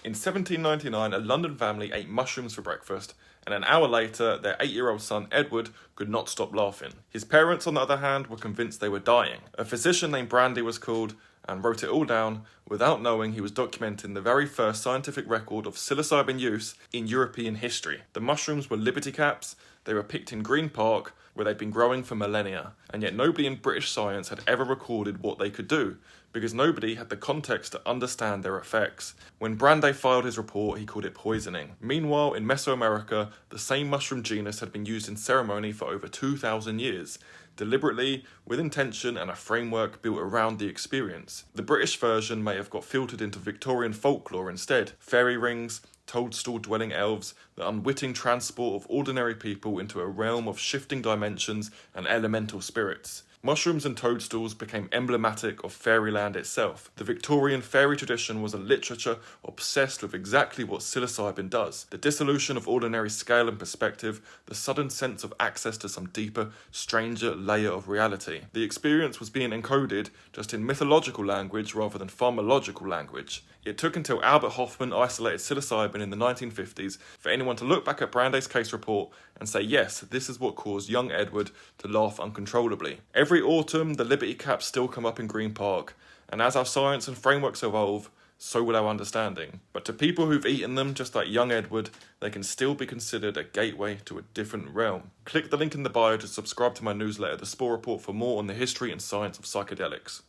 In 1799, a London family ate mushrooms for breakfast, and an hour later, their 8-year-old son Edward could not stop laughing. His parents, on the other hand, were convinced they were dying. A physician named Brandy was called and wrote it all down without knowing he was documenting the very first scientific record of psilocybin use in European history. The mushrooms were liberty caps. They were picked in Green Park, where they'd been growing for millennia, and yet nobody in British science had ever recorded what they could do, because nobody had the context to understand their effects. When Brandy filed his report, he called it poisoning. Meanwhile, in Mesoamerica, the same mushroom genus had been used in ceremony for over 2,000 years, deliberately, with intention and a framework built around the experience. The British version may have got filtered into Victorian folklore instead. Fairy rings, toadstool-dwelling elves, the unwitting transport of ordinary people into a realm of shifting dimensions and elemental spirits. Mushrooms and toadstools became emblematic of fairyland itself. The Victorian fairy tradition was a literature obsessed with exactly what psilocybin does: the dissolution of ordinary scale and perspective, the sudden sense of access to some deeper, stranger layer of reality. The experience was being encoded just in mythological language rather than pharmacological language. It took until Albert Hofmann isolated psilocybin in the 1950s for anyone to look back at Brande's case report and say, yes, this is what caused young Edward to laugh uncontrollably. Every autumn, the Liberty Caps still come up in Green Park, and as our science and frameworks evolve, so will our understanding. But to people who've eaten them, just like young Edward, they can still be considered a gateway to a different realm. Click the link in the bio to subscribe to my newsletter, The Spore Report, for more on the history and science of psychedelics.